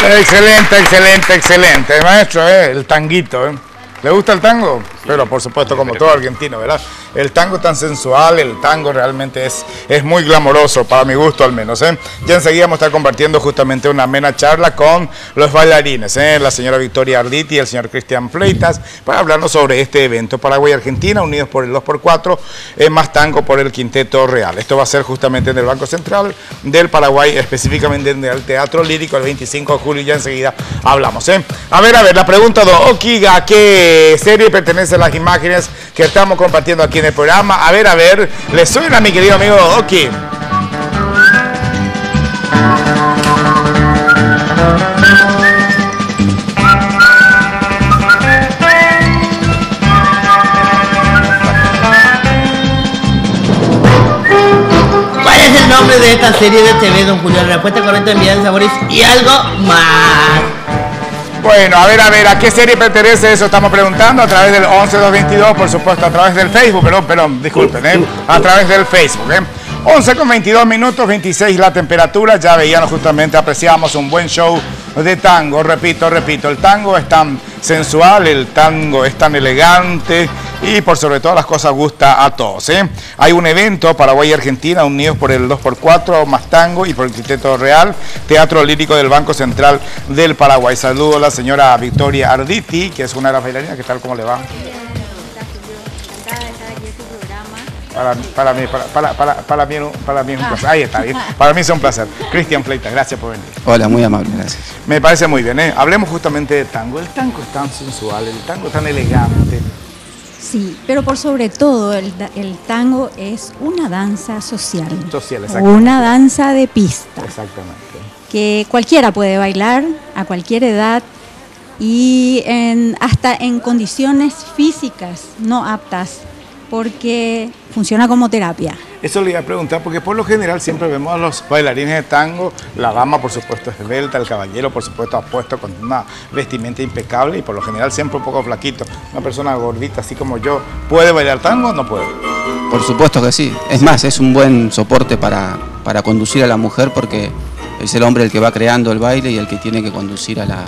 Excelente, excelente, excelente. Maestro, el tanguito, ¿Le gusta el tango? Pero por supuesto, como todo argentino, ¿verdad? El tango tan sensual, el tango realmente es muy glamoroso, para mi gusto al menos, Ya enseguida vamos a estar compartiendo justamente una amena charla con los bailarines, la señora Victoria Arditi y el señor Cristian Fleitas, para hablarnos sobre este evento Paraguay-Argentina, unidos por el 2x4, más tango por el Quinteto Real. Esto va a ser justamente en el Banco Central del Paraguay, específicamente en el Teatro Lírico, el 25 de julio, ya enseguida hablamos, A ver, la pregunta de Okiga, ¿a qué serie pertenecen las imágenes que estamos compartiendo aquí en el programa? A ver, ¿le suena a mi querido amigo Oki? ¿Cuál es el nombre de esta serie de TV, don Julio? La respuesta correcta enviada en sabores y algo más. Bueno, a ver, ¿a qué serie pertenece eso? Estamos preguntando a través del 11222, por supuesto, a través del Facebook, perdón, disculpen, a través del Facebook, 11 con 22 minutos, 26 la temperatura, ya veíamos justamente, apreciamos un buen show de tango, repito, el tango es tan sensual, el tango es tan elegante y por sobre todas las cosas gusta a todos, Hay un evento Paraguay y Argentina unidos por el 2x4 más tango y por el Quinteto Real, Teatro Lírico del Banco Central del Paraguay. Saludo a la señora Victoria Arditi, que es una de las bailarinas. ¿Qué tal? ¿Cómo le va? Para mí es un placer. Ahí está, bien. Para mí es un placer. Cristian Fleitas, gracias por venir. Hola, muy amable, gracias. Me parece muy bien, Hablemos justamente de tango. El tango es tan sensual, el tango es tan elegante. Sí, pero por sobre todo el tango es una danza social. Social, exactamente. Una danza de pista. Exactamente. Que cualquiera puede bailar a cualquier edad y hasta en condiciones físicas no aptas, porque funciona como terapia. Eso le iba a preguntar, porque por lo general siempre vemos a los bailarines de tango, la dama por supuesto es esbelta, el caballero por supuesto apuesto con una vestimenta impecable y por lo general siempre un poco flaquito. Una persona gordita así como yo, ¿puede bailar tango o no puede? Por supuesto que sí. Es más, es un buen soporte para conducir a la mujer, porque es el hombre el que va creando el baile y el que tiene que conducir a la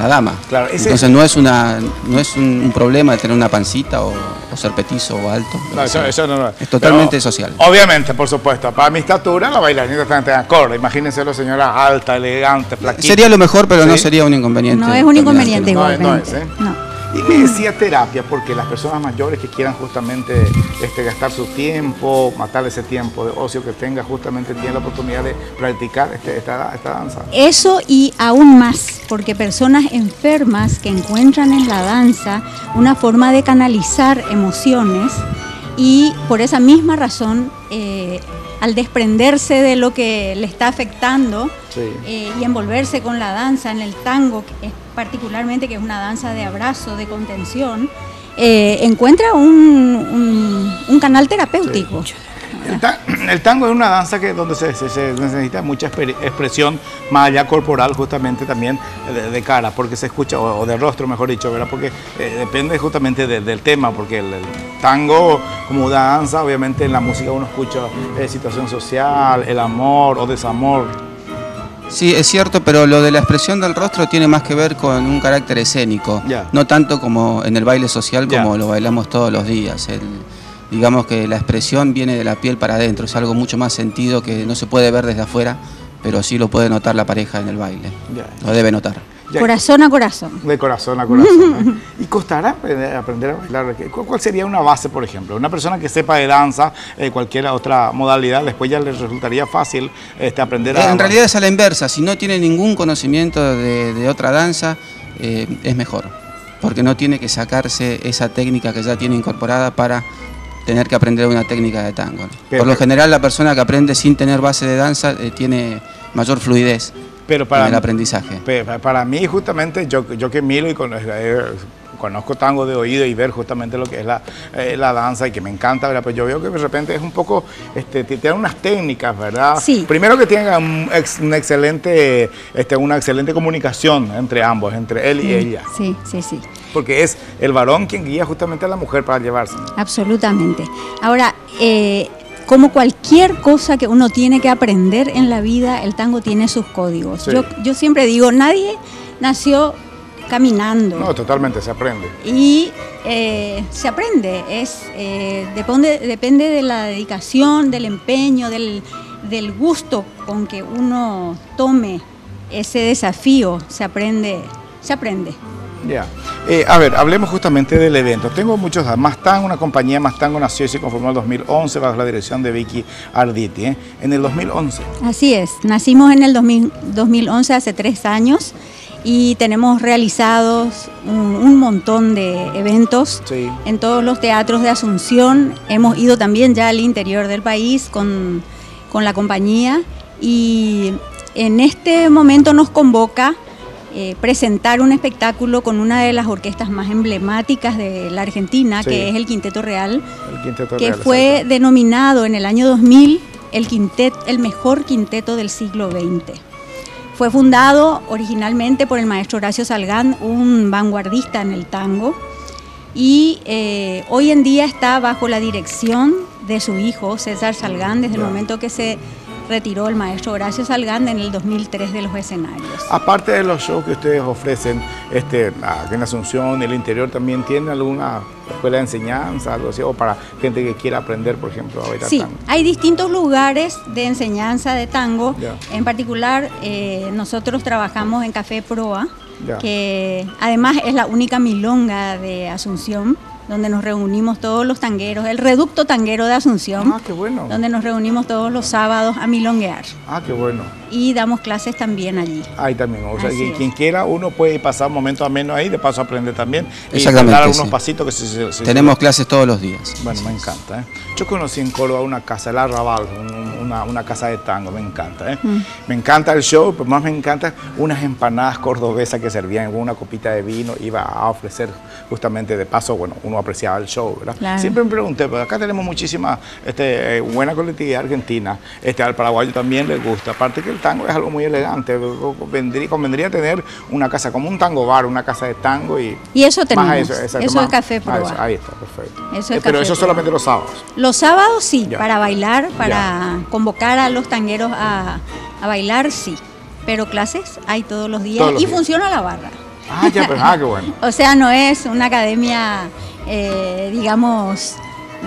dama. Claro, entonces no es un problema de tener una pancita o ser petizo o alto. No, eso no. Es totalmente social. Obviamente, por supuesto. Para mi estatura, la bailarina está de acuerdo. Imagínense la señora alta, elegante, flaquita. Sería lo mejor, pero ¿sí? No sería un inconveniente. No es un inconveniente igualmente. No es, No. Y me decía terapia, porque las personas mayores que quieran justamente gastar su tiempo, matar ese tiempo de ocio que tenga, justamente tienen la oportunidad de practicar esta danza. Eso y aún más, porque personas enfermas que encuentran en la danza una forma de canalizar emociones y por esa misma razón, al desprenderse de lo que le está afectando y envolverse con la danza en el tango, particularmente que es una danza de abrazo, de contención, encuentra un canal terapéutico. Sí. El tango es una danza donde se necesita mucha expresión, más allá corporal, justamente también de cara, porque se escucha, o de rostro mejor dicho, ¿verdad? Porque depende justamente del tema, porque el tango como danza, obviamente en la música uno escucha situación social, el amor o desamor. Sí, es cierto, pero lo de la expresión del rostro tiene más que ver con un carácter escénico, no tanto como en el baile social como lo bailamos todos los días. Digamos que la expresión viene de la piel para adentro, es algo mucho más sentido que no se puede ver desde afuera, pero sí lo puede notar la pareja en el baile, lo debe notar. Corazón a corazón. De corazón a corazón. ¿Y costará aprender a bailar? ¿Cuál sería una base, por ejemplo? Una persona que sepa de danza, cualquier otra modalidad, después ya le resultaría fácil aprender a... En realidad es a la inversa, si no tiene ningún conocimiento de otra danza, es mejor, porque no tiene que sacarse esa técnica que ya tiene incorporada para tener que aprender una técnica de tango. Por lo general, la persona que aprende sin tener base de danza tiene mayor fluidez en el aprendizaje. Para mí, justamente, yo que miro y conozco tango de oído y ver justamente lo que es la danza y que me encanta, ¿verdad? Pues yo veo que de repente es un poco, tienen unas técnicas, ¿verdad? Sí. Primero que tengan una excelente comunicación entre ambos, entre él y ella. Sí. Porque es el varón quien guía justamente a la mujer para llevarse. Absolutamente. Ahora, como cualquier cosa que uno tiene que aprender en la vida, el tango tiene sus códigos. Sí. Yo siempre digo, nadie nació caminando. No, totalmente, se aprende. Y se aprende, depende de la dedicación, del empeño, del gusto con que uno tome ese desafío, se aprende. Ya. A ver, hablemos justamente del evento. Tengo muchos datos. Mastango, una compañía Mastango nació y se conformó en el 2011 bajo la dirección de Vicky Arditi, ¿eh? En el 2011. Así es, nacimos en el 2011, hace 3 años, y tenemos realizados un montón de eventos en todos los teatros de Asunción. Hemos ido también ya al interior del país con la compañía, y en este momento nos convoca presentar un espectáculo con una de las orquestas más emblemáticas de la Argentina, que es el Quinteto Real, que fue denominado en el año 2000 el mejor quinteto del siglo XX. Fue fundado originalmente por el maestro Horacio Salgán, un vanguardista en el tango, y hoy en día está bajo la dirección de su hijo, César Salgán, desde el momento que se retiró el maestro Horacio Salgán en el 2003 de los escenarios. Aparte de los shows que ustedes ofrecen aquí en Asunción, en el interior, ¿también tienen alguna escuela de enseñanza, algo así, o para gente que quiera aprender, por ejemplo, a bailar tango? Sí, hay distintos lugares de enseñanza de tango. En particular, nosotros trabajamos en Café Proa, que además es la única milonga de Asunción, donde nos reunimos todos los tangueros, el reducto tanguero de Asunción, qué bueno, donde nos reunimos todos los sábados a milonguear. Qué bueno. Y damos clases también allí. Ahí también, o sea, quien quiera, uno puede pasar un momento ameno ahí, de paso aprender también. Exactamente, y dar algunos pasitos que tenemos clases todos los días. Bueno, me encanta, ¿eh? Yo conocí en Córdoba una casa, el Arrabal, una casa de tango, me encanta, ¿eh? Me encanta el show, pero más me encanta unas empanadas cordobesas que servían con una copita de vino, iba a ofrecer justamente de paso, bueno, uno apreciaba el show, ¿verdad? Claro. Siempre me pregunté, pero acá tenemos muchísima buena colectividad argentina, al paraguayo también le gusta, aparte que el tango es algo muy elegante, convendría tener una casa como un tango bar, una casa de tango y eso tenemos, eso es Café Proa. Ahí está, perfecto. Eso es pero eso solamente los sábados. Los sábados sí, para bailar, para convocar a los tangueros a bailar sí, pero clases hay todos los días y funciona la barra. Qué bueno. O sea, no es una academia, digamos,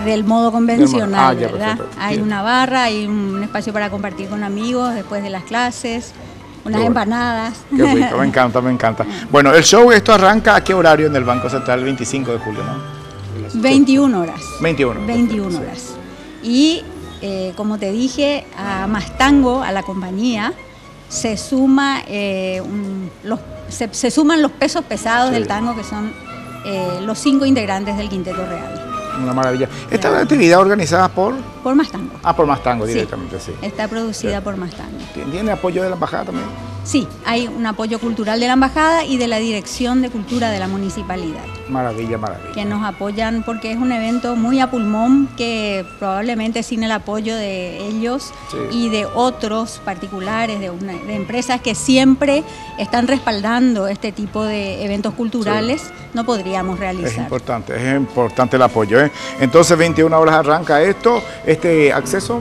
del modo convencional, ¿verdad? Perfecto. Hay una barra, hay un espacio para compartir con amigos después de las clases, unas empanadas. Qué rico, me encanta, me encanta. Bueno, el show, esto arranca ¿a qué horario en el Banco Central? El 25 de julio, ¿no? 21 horas. 21 horas. Y como te dije, a Mastango, a la compañía, se suman los pesos pesados del tango, que son los 5 integrantes del Quinteto Real. Una maravilla. ¿Esta actividad organizada por? Por Mastango. Por Mastango directamente, sí. Está producida por Mastango. ¿Tiene apoyo de la embajada también? Sí, hay un apoyo cultural de la embajada y de la Dirección de Cultura de la Municipalidad. Maravilla, maravilla. Que nos apoyan porque es un evento muy a pulmón, que probablemente sin el apoyo de ellos y de otros particulares, de empresas que siempre están respaldando este tipo de eventos culturales, no podríamos realizar. Es importante el apoyo, ¿eh? Entonces, 21 horas arranca esto, acceso.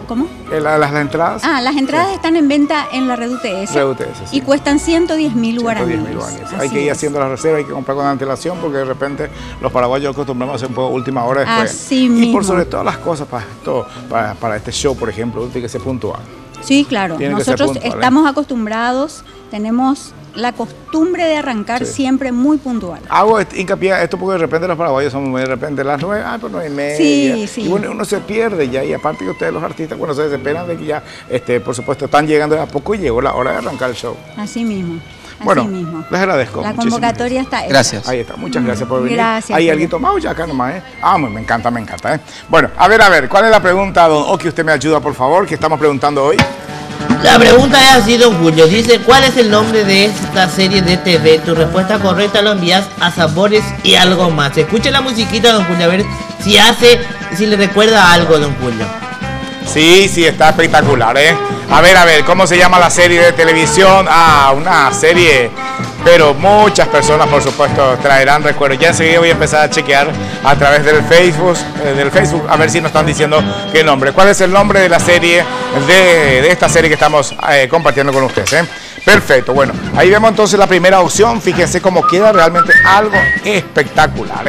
¿Cómo? ¿Las entradas? Las entradas están en venta en la Red UTS. Y cuestan 110.000 guaraníes. Hay que ir haciendo la reserva, hay que comprar con antelación, porque de repente los paraguayos acostumbramos a hacer un poco última hora después. Así mismo. Y por sobre todas las cosas, para este show, por ejemplo, tiene que ser puntual. Sí, claro. Nosotros estamos acostumbrados, tenemos la costumbre de arrancar siempre muy puntual. Hago hincapié a esto porque de repente los paraguayos son muy de repente las 9, pues 9:30. Sí. Y bueno, uno se pierde ya, y aparte que ustedes los artistas, cuando se desesperan de que ya, por supuesto, están llegando de a poco y llegó la hora de arrancar el show. Así mismo. Bueno, les agradezco. La convocatoria está hecha. Gracias. Ahí está, muchas gracias por venir. Gracias. ¿Hay alguito más ya acá nomás? Me encanta, ¿eh? Bueno, a ver, ¿cuál es la pregunta, don Oki? Usted me ayuda, por favor, que estamos preguntando hoy. La pregunta es así, don Julio. Dice, ¿cuál es el nombre de esta serie de TV? Tu respuesta correcta lo envías a Sabores y Algo Más. Escuche la musiquita, don Julio, a ver si le recuerda algo, don Julio. Sí, está espectacular, ¿eh? A ver, ¿cómo se llama la serie de televisión? Una serie pero muchas personas, por supuesto, traerán recuerdos. Ya enseguida voy a empezar a chequear a través del Facebook, a ver si nos están diciendo qué nombre. ¿Cuál es el nombre de la serie, de esta serie que estamos compartiendo con ustedes? Perfecto, bueno, ahí vemos entonces la primera opción. Fíjense cómo queda realmente algo espectacular,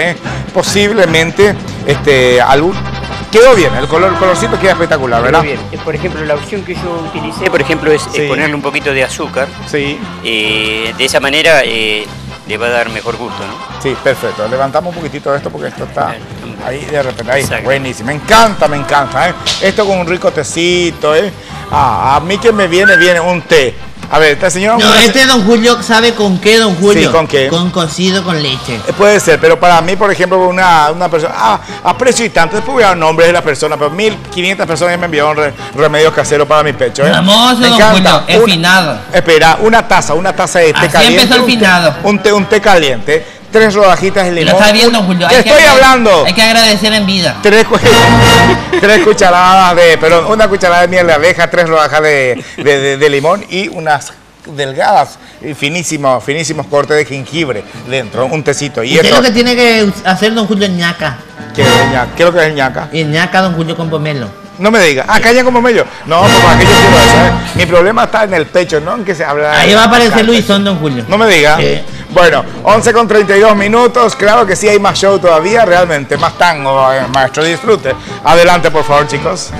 posiblemente quedó bien, el colorcito queda espectacular, ¿verdad? Quedó bien. Por ejemplo, la opción que yo utilicé, por ejemplo, es ponerle un poquito de azúcar. Sí. De esa manera le va a dar mejor gusto, ¿no? Sí, perfecto. Levantamos un poquitito de esto porque esto está ahí de repente. Ahí, buenísimo. Me encanta, me encanta. Esto con un rico tecito, a mí que me viene un té. A ver, esta señora... No, don Julio sabe con qué, don Julio. Sí, ¿con qué? Con cocido con leche. Puede ser, pero para mí, por ejemplo, una persona... aprecio y tanto. Después voy a dar nombres de la persona, pero 1500 personas me enviaron remedios caseros para mi pecho. Hermoso, don Julio, es finado. Espera, una taza de té caliente. Así empezó el finado. Un té caliente. 3 rodajitas de limón. Lo está viendo, Julio. ¿Qué estoy hablando? Hay que agradecer en vida. 3 cucharadas una cucharada de miel de abeja, 3 rodajas de limón y unas delgadas y finísimos cortes de jengibre dentro, un tecito. Y ¿Qué es lo que tiene que hacer don Julio? ñaca? ¿Qué es lo que es el ñaca? El ñaca, don Julio, con pomelo. No me diga, caña como medio. No, porque aquello quiero eso, Mi problema está en el pecho, no en que se habla. Ahí va a aparecer Luisón, don Julio. No me diga. Bueno, 11:32 minutos. Claro que sí hay más show todavía, realmente. Más tango, maestro. Disfrute. Adelante, por favor, chicos.